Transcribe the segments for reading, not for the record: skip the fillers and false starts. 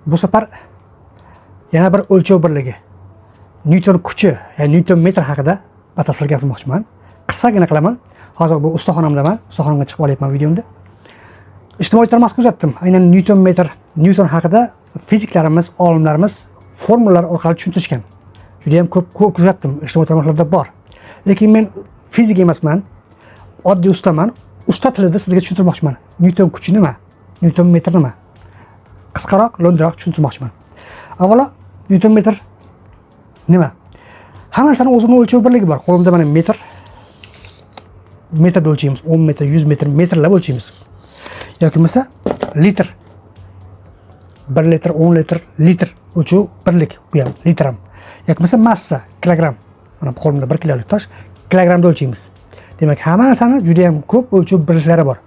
Bu safar yana bir o'lchov birligi Newton kuchi, ya'ni Newton metr haqida batafsil gapirmoqchiman. Qisqagina qilaman. Hozir bu ustaxonamdaman. Ustaxonamga chiqib olyapman videomda. Ijtimoiy tarmoqda kuzatdim. Aynan Newton metr, Newton haqida fiziklarimiz, olimlarimiz formulalar orqali tushuntirishgan. Juda ham ko'p kuzatdim. Ijtimoiy tarmoqlarda bor. Lekin men fizik emasman. Oddiy ustaman. Usta tilida sizga tushuntirmoqchiman. Newton kuchi nima? Newton metr nima? Qisqaroq, lo'ndaroq tushuntirmoqchiman. Avvalo, Newton metr nima? Hamma narsaning o'zining o'lchov birligi bor. Qo'limda mana metr. Metrda o'lchaymiz. 10 metr, 100 metr, metrlab o'lchaymiz. Yoki bo'lmasa litr. 1 litr, 10 litr, litr o'lchov birlik bu ham litr ham. Yoki bo'lmasa massa, kilogramm. Mana qo'limda 1 kilolik tosh kilogramda o'lchaymiz. Demak, hamma narsani juda ham ko'p o'lchov birliklari bor.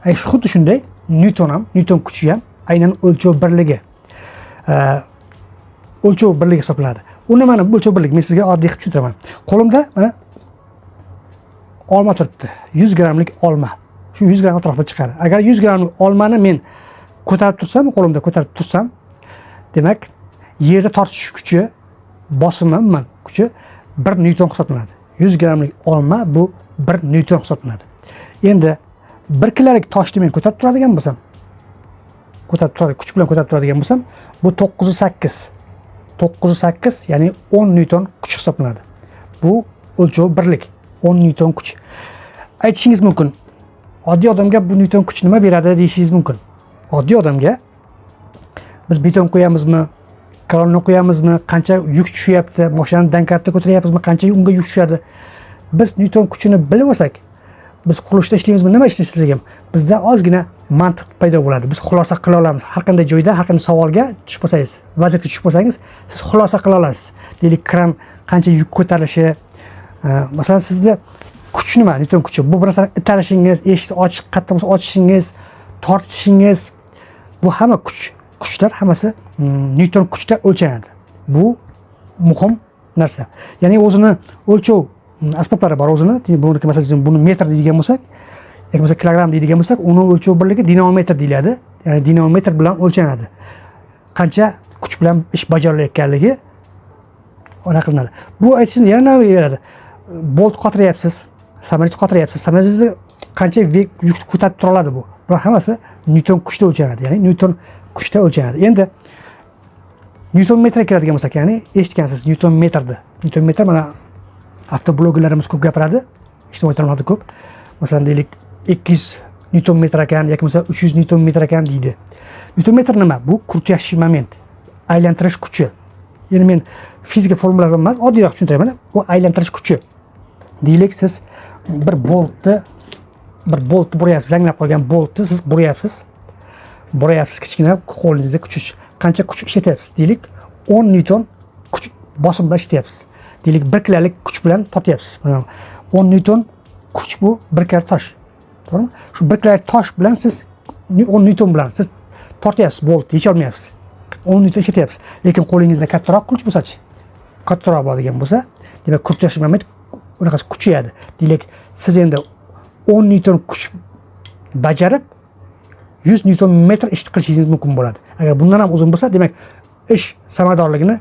Xuddi shunday Newton ham, Newton kuchi ham aynan o'lchov birligi. O'lchov birligi hisoblanadi. Uni mana bu o'lchov birligi men sizga oddiy qilib tushuntiraman. Qo'limda mana olma turibdi. 100 grammlik olma. Shu 100 gram atrofida chiqadi. Agar 100 grammlik olmani men ko'tarib tursam, qo'limda ko'tarib tursam, demak, yerda tortish kuchi, bosimi kuchi 1 newton hisoblanadi. 100 grammlik olma bu 1 newton hisoblanadi. Endi 1 kilolik toshni men ko'tarib turadigan bo'lsam, kuch bilan ko'tarib turadigan bo'lsam, bu 908, ya'ni 10 newton kuch hisoblanadi. Bu o'lchov birlik, 10 newton kuch. Aytishingiz mumkin, oddiy odamga bu newton kuch nima beradi deyishingiz mumkin. Oddiy odamga biz beton qo'yamizmi, kolonna qo'yamizmi, qancha yuk tushyapti, mashinani dankartda ko'taryapmizmi, qancha unga yuk tushadi. Biz newton kuchini bilib olsak, biz qurilishda ishlaymizmi, nima ishlasak ham bizda ozgina mantiq paydo bo'ladi. Biz xulosa qila olamiz. Har qanday joyda, har qanday savolga tushib bo'lsangiz, vaziyatga tushib bo'lsangiz, siz xulosa qila olasiz. Deylik, kran qancha yuk ko'tarilishi, masalan, sizda kuch nima? Newton kuchi. Bu bir narsani italishingiz, eshikni ochiq, qattiq bo'lsa ochishingiz, tortishingiz, bu hamma kuchlar hammasi Newton kuchda o'lchanadi. Bu muhim narsa. Ya'ni o'zini o'lchov asboblari bor o'zini. Buniki masalan buni metr deydigan bo'lsak, yoki bo'lmasa kilogramm deydigan bo'lsak, uni o'lchov birligi dinamometr deyiladi. Ya'ni dinamometr bilan o'lchanadi. Qancha kuch bilan ish bajarilayotganligi ona qilinadi. Bu aytishni yana nima beradi? Bolt qotiryapsiz, samolyot qotiryapsiz. Samolyotni qancha yuk ko'tarib tura oladi bu? Bu hammasi Newton kuchda o'lchanadi. Ya'ni Newton kuchda o'lchanadi. Endi Newton metrga keladigan bo'lsak, ya'ni eshitgansiz Newton metrda. Newton metr mana avtobloggerlarimiz ko'p gapiradi. Ijtimoiy tarmoqda ko'p. Masalan, deylik 200 Newton metr ekan, yoki bo'lmasa 300 Newton metr ekan deydi. Newton metr nima? Bu kurtashi moment, aylantirish kuchi. Ya'ni men fizika formulalar emas, oddiyroq tushuntiraman. Bu aylantirish kuchi. Deylik, siz bir boltni buryapsiz, zanglab qolgan boltni siz buryapsiz, kichkina qo'lingizga kuch, qancha kuch ishlatyapsiz? Deylik, 10 newton kuch bosim bilan ishlatyapsiz. Deylik, 1 kilolik kuch bilan tortyapsiz. Mana 10 newton kuch bu 1 kilo tosh. To'g'rimi? Shu 1 kilolik tosh bilan siz 10 newton bilan siz tortyapsiz, boltni yecha olmayapsiz. 10 newton ishlatyapsiz. Lekin qo'lingizda kattaroq kuch bo'lsa-chi? Kattaroq bo'ladigan bo'lsa, demak, kurtash moment unaqasi kuchayadi. Deylik, siz endi 10 newton kuch bajarib 100 newton metr ish qilishingiz mumkin bo'ladi. Agar bundan ham uzun bo'lsa, demak, ish samaradorligini,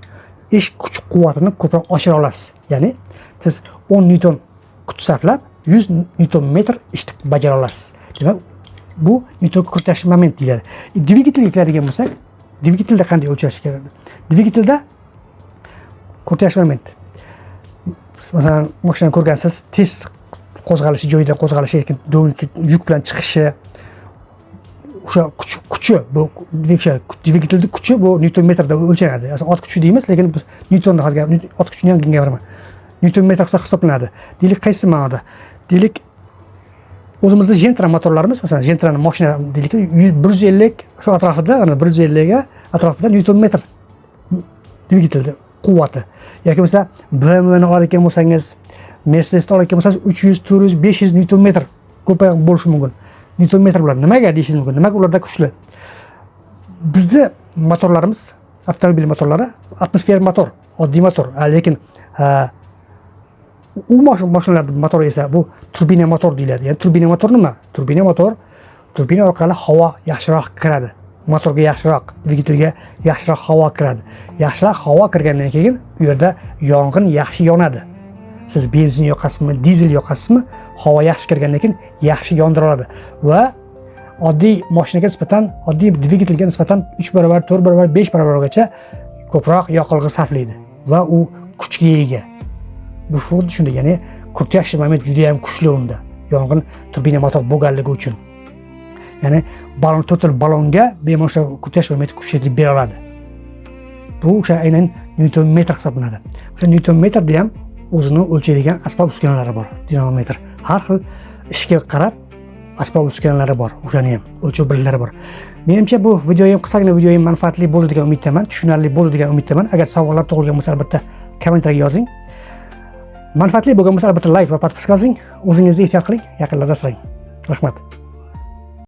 ish kuch quvvatini ko'proq oshira olasiz. Ya'ni siz 10 newton kuch sarflab 100 newton metr ish bajara olasiz. Demak, bu newton kurtash moment deyiladi. Dvigatelga keladigan bo'lsak, dvigatelda qanday o'lchash kerak? Dvigatelda kurtash moment. Masalan, mashinani ko'rgansiz, tez qo'zg'alishi, joyidan qo'zg'alishi, lekin yuk bilan chiqishi, o'sha kuchi, bu dvigatelda kuchi bu newton metrda o'lchanadi. Aslida ot kuchi deymiz, lekin biz newtonda ot kuchini ham gapiraman. Newton metr hisoblanadi. Deylik, qaysi ma'noda? Deylik, o'zimizda Gentra motorlarimiz, masalan, Gentrani mashina deylik 150 shu atrofida, ana 150 ga atrofida newton metr dvigatelda quvvati. Yoki bo'lsa BMWni olgan bo'lsangiz, Mercedesni olgan bo'lsangiz 300, 400, 500 newton metr ko'payib bo'lishi mumkin. Newton metr bular nimaga deyishingiz mumkin? Nimaga ularda kuchli? Bizda motorlarimiz, avtomobil motorlari atmosfer motor, oddiy motor, lekin u mashinalarda motor esa bu turbina motor deyiladi. Ya'ni turbina motor nima? Turbina orqali havo yaxshiroq kiradi. motorga yaxshiroq, dvigatelga yaxshiroq havo kiradi. Yaxshiroq havo kirgandan keyin u yerda yong'in yaxshi yonadi. Siz benzin yoqasizmi, dizel yoqasizmi, havo yaxshi kirgandan keyin yaxshi yondira oladi va oddiy mashinaga nisbatan, oddiy dvigatelga nisbatan 3 barobar, 4 barobar, 5 barobargacha ko'proq yoqilg'i sarflaydi va u kuchga ega. Bu xuddi shunday, ya'ni kurtash moment juda ham kuchli unda. Yong'in turbina motor bo'lganligi uchun. Ya'ni to'rtta ballonga bemalol kurtash momenti kuchaytirib bera oladi. Bu o'sha aynan Newton metr hisoblanadi. O'sha Newton metrda ham o'zini o'lchaydigan asbob uskunalari bor. Dinamometr har xil ishga qarab asbob uskunalari bor. O'shani ham o'lchov birliklari bor. Menimcha bu videoyim qisqagina videoyim manfaatli bo'ldi degan umiddaman, tushunarli bo'ldi degan umiddaman. Agar savollar tug'ilgan bo'lsa, albatta kommentariyga yozing. Manfaatli bo'lgan bo'lsa, albatta like va podpiska yozing. O'zingizga ehtiyot qiling, yaqinlarda asrang. Rahmat.